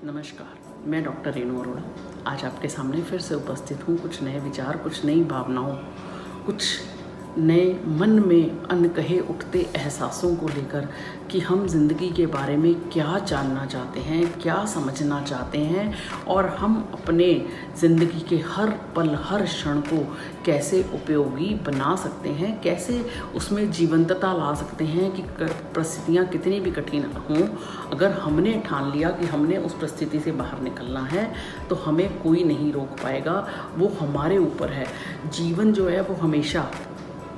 नमस्कार, मैं डॉक्टर रेणु अरोड़ा आज आपके सामने फिर से उपस्थित हूँ। कुछ नए विचार, कुछ नई भावनाओं, कुछ नए मन में अनकहे उठते एहसासों को लेकर कि हम ज़िंदगी के बारे में क्या जानना चाहते हैं, क्या समझना चाहते हैं और हम अपने ज़िंदगी के हर पल, हर क्षण को कैसे उपयोगी बना सकते हैं, कैसे उसमें जीवंतता ला सकते हैं कि परिस्थितियाँ कितनी भी कठिन हों, अगर हमने ठान लिया कि हमने उस परिस्थिति से बाहर निकलना है तो हमें कोई नहीं रोक पाएगा। वो हमारे ऊपर है। जीवन जो है वो हमेशा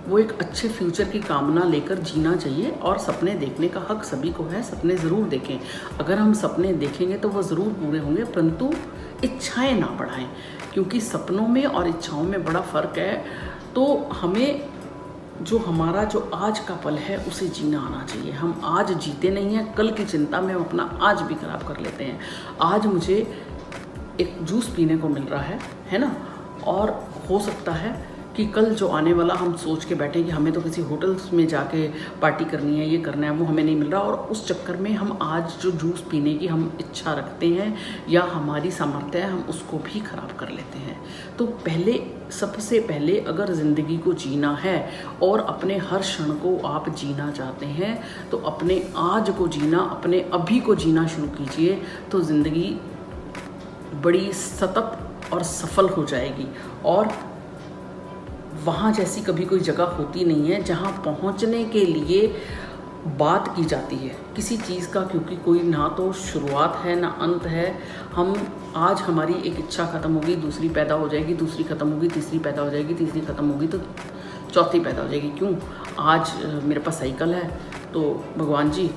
वो एक अच्छे फ्यूचर की कामना लेकर जीना चाहिए और सपने देखने का हक सभी को है। सपने ज़रूर देखें, अगर हम सपने देखेंगे तो वो ज़रूर पूरे होंगे, परंतु इच्छाएं ना बढ़ाएं, क्योंकि सपनों में और इच्छाओं में बड़ा फ़र्क है। तो हमें हमारा जो आज का पल है उसे जीना आना चाहिए। हम आज जीते नहीं हैं, कल की चिंता में हम अपना आज भी खराब कर लेते हैं। आज मुझे एक जूस पीने को मिल रहा है ना, और हो सकता है कि कल जो आने वाला हम सोच के बैठे कि हमें तो किसी होटल्स में जाके पार्टी करनी है, ये करना है, वो हमें नहीं मिल रहा, और उस चक्कर में हम आज जो जूस पीने की हम इच्छा रखते हैं या हमारी सामर्थ्य है, हम उसको भी खराब कर लेते हैं। तो सबसे पहले अगर ज़िंदगी को जीना है और अपने हर क्षण को आप जीना चाहते हैं तो अपने आज को जीना, अपने अभी को जीना शुरू कीजिए, तो ज़िंदगी बड़ी सतत और सफल हो जाएगी। और वहाँ जैसी कभी कोई जगह होती नहीं है जहाँ पहुँचने के लिए बात की जाती है किसी चीज़ का, क्योंकि कोई ना तो शुरुआत है ना अंत है। हम आज हमारी एक इच्छा ख़त्म होगी, दूसरी पैदा हो जाएगी, दूसरी ख़त्म होगी, तीसरी पैदा हो जाएगी, तीसरी ख़त्म होगी तो चौथी पैदा हो जाएगी। क्यों? आज मेरे पास साइकिल है तो भगवान जी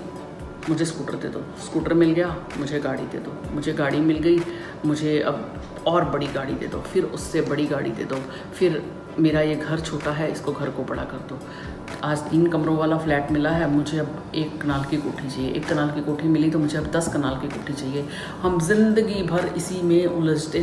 मुझे स्कूटर दे दो, स्कूटर मिल गया, मुझे गाड़ी दे दो, मुझे गाड़ी मिल गई, मुझे अब और बड़ी गाड़ी दे दो, फिर उससे बड़ी गाड़ी दे दो, फिर मेरा ये घर छोटा है, इसको घर को बड़ा कर दो। आज 3 कमरों वाला फ्लैट मिला है, मुझे अब 1 कनाल की कोठी चाहिए, 1 कनाल की कोठी मिली तो मुझे अब 10 कनाल की कोठी चाहिए। हम जिंदगी भर इसी में उलझते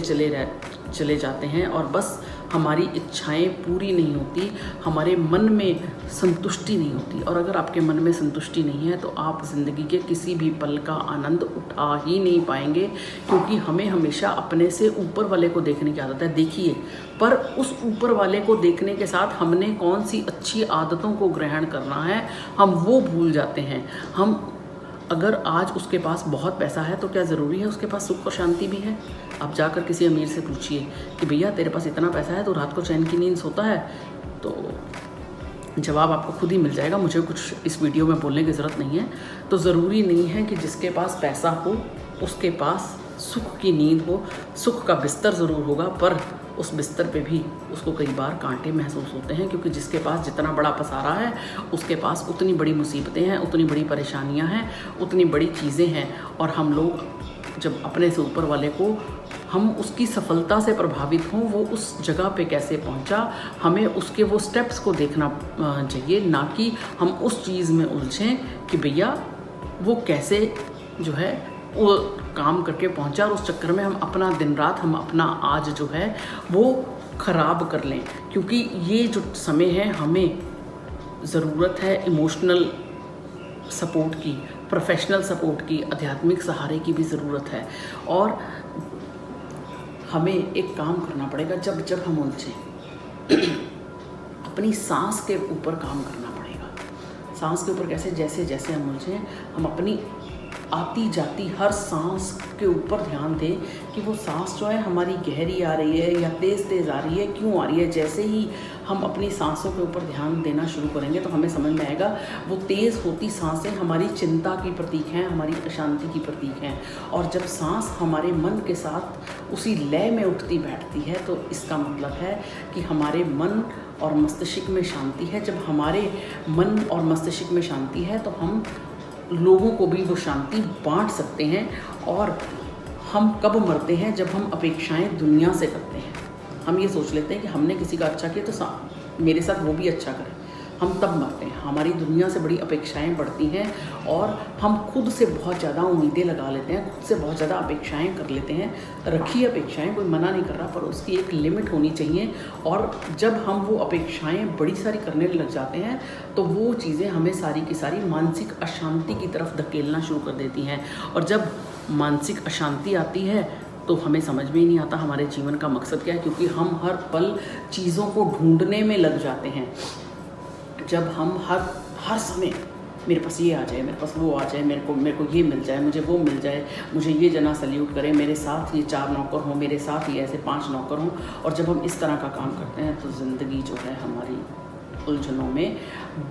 चले जाते हैं और बस हमारी इच्छाएं पूरी नहीं होती, हमारे मन में संतुष्टि नहीं होती। और अगर आपके मन में संतुष्टि नहीं है तो आप ज़िंदगी के किसी भी पल का आनंद उठा ही नहीं पाएंगे, क्योंकि हमें हमेशा अपने से ऊपर वाले को देखने की आदत है। देखिए, पर उस ऊपर वाले को देखने के साथ हमने कौन सी अच्छी आदतों को ग्रहण करना है हम वो भूल जाते हैं। हम अगर आज उसके पास बहुत पैसा है तो क्या ज़रूरी है उसके पास सुख और शांति भी है? आप जाकर किसी अमीर से पूछिए कि भैया तेरे पास इतना पैसा है तो रात को चैन की नींद सोता है? तो जवाब आपको खुद ही मिल जाएगा, मुझे कुछ इस वीडियो में बोलने की ज़रूरत नहीं है। तो ज़रूरी नहीं है कि जिसके पास पैसा हो उसके पास सुख की नींद हो। सुख का बिस्तर ज़रूर होगा, पर उस बिस्तर पे भी उसको कई बार कांटे महसूस होते हैं, क्योंकि जिसके पास जितना बड़ा पसारा है उसके पास उतनी बड़ी मुसीबतें हैं, उतनी बड़ी परेशानियां हैं, उतनी बड़ी चीज़ें हैं। और हम लोग जब अपने से ऊपर वाले को, हम उसकी सफलता से प्रभावित हों, वो उस जगह पे कैसे पहुंचा, हमें उसके वो स्टेप्स को देखना चाहिए, ना कि हम उस चीज़ में उलझें कि भैया वो कैसे जो है वो काम करके पहुंचा, और उस चक्कर में हम अपना दिन रात, हम अपना आज जो है वो ख़राब कर लें। क्योंकि ये जो समय है हमें ज़रूरत है इमोशनल सपोर्ट की, प्रोफेशनल सपोर्ट की, आध्यात्मिक सहारे की भी ज़रूरत है। और हमें एक काम करना पड़ेगा, जब जब हम उलझें अपनी सांस के ऊपर काम करना पड़ेगा। सांस के ऊपर कैसे? जैसे जैसे हम उलझें हम अपनी आती जाती हर सांस के ऊपर ध्यान दें कि वो सांस जो है हमारी गहरी आ रही है या तेज़ आ रही है, क्यों आ रही है। जैसे ही हम अपनी सांसों के ऊपर ध्यान देना शुरू करेंगे तो हमें समझ में आएगा वो तेज़ होती सांसें हमारी चिंता की प्रतीक हैं, हमारी अशांति की प्रतीक हैं। और जब सांस हमारे मन के साथ उसी लय में उठती बैठती है तो इसका मतलब है कि हमारे मन और मस्तिष्क में शांति है। जब हमारे मन और मस्तिष्क में शांति है तो हम लोगों को भी वो शांति बांट सकते हैं। और हम कब मरते हैं? जब हम अपेक्षाएं दुनिया से करते हैं। हम ये सोच लेते हैं कि हमने किसी का अच्छा किया तो मेरे साथ वो भी अच्छा करे, हम तब मरते हैं। हमारी दुनिया से बड़ी अपेक्षाएं बढ़ती हैं और हम खुद से बहुत ज़्यादा उम्मीदें लगा लेते हैं, खुद से बहुत ज़्यादा अपेक्षाएं कर लेते हैं। रखिए अपेक्षाएं, कोई मना नहीं कर रहा, पर उसकी एक लिमिट होनी चाहिए। और जब हम वो अपेक्षाएं बड़ी सारी करने लग जाते हैं तो वो चीज़ें हमें सारी की सारी मानसिक अशांति की तरफ धकेलना शुरू कर देती हैं। और जब मानसिक अशांति आती है तो हमें समझ में ही नहीं आता हमारे जीवन का मकसद क्या है, क्योंकि हम हर पल चीज़ों को ढूंढने में लग जाते हैं। जब हम हर समय मेरे पास ये आ जाए, मेरे पास वो आ जाए, मेरे को ये मिल जाए, मुझे वो मिल जाए, मुझे ये जना सल्यूट करे, मेरे साथ ये 4 नौकर हों, मेरे साथ ये ऐसे 5 नौकर हों, और जब हम इस तरह का काम करते हैं तो ज़िंदगी जो है हमारी उलझनों में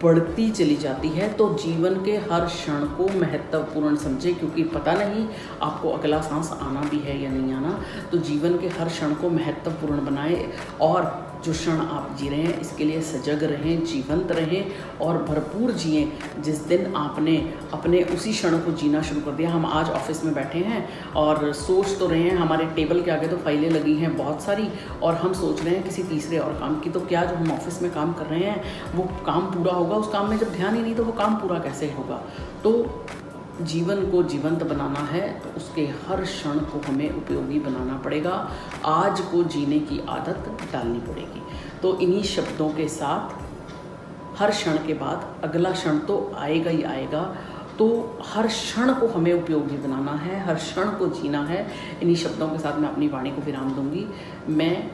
बढ़ती चली जाती है। तो जीवन के हर क्षण को महत्वपूर्ण समझे, क्योंकि पता नहीं आपको अगला सांस आना भी है या नहीं आना। तो जीवन के हर क्षण को महत्वपूर्ण बनाए और जो क्षण आप जी रहे हैं इसके लिए सजग रहें, जीवंत रहें और भरपूर जिएं। जिस दिन आपने अपने उसी क्षण को जीना शुरू कर दिया, हम आज ऑफिस में बैठे हैं और सोच तो रहे हैं, हमारे टेबल के आगे तो फाइलें लगी हैं बहुत सारी और हम सोच रहे हैं किसी तीसरे और काम की, तो क्या जो हम ऑफिस में काम कर रहे हैं वो काम पूरा होगा? उस काम में जब ध्यान ही नहीं तो वो काम पूरा कैसे होगा? तो जीवन को जीवंत बनाना है तो उसके हर क्षण को हमें उपयोगी बनाना पड़ेगा। आज को जीने की आदत डालनी पड़ेगी। तो इन्हीं शब्दों के साथ हर क्षण के बाद अगला क्षण तो आएगा ही आएगा, तो हर क्षण को हमें उपयोगी बनाना है, हर क्षण को जीना है। इन्हीं शब्दों के साथ मैं अपनी वाणी को विराम दूंगी। मैं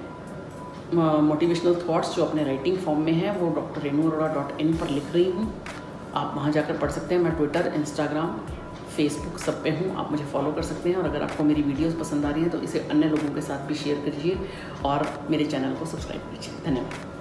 मोटिवेशनल थॉट्स जो अपने राइटिंग फॉर्म में है वो drrenuarora.in पर लिख रही हूँ। आप वहाँ जाकर पढ़ सकते हैं। मैं ट्विटर, इंस्टाग्राम, फेसबुक सब पे हूँ, आप मुझे फॉलो कर सकते हैं। और अगर आपको मेरी वीडियोस पसंद आ रही हैं तो इसे अन्य लोगों के साथ भी शेयर कीजिए और मेरे चैनल को सब्सक्राइब कीजिए। धन्यवाद।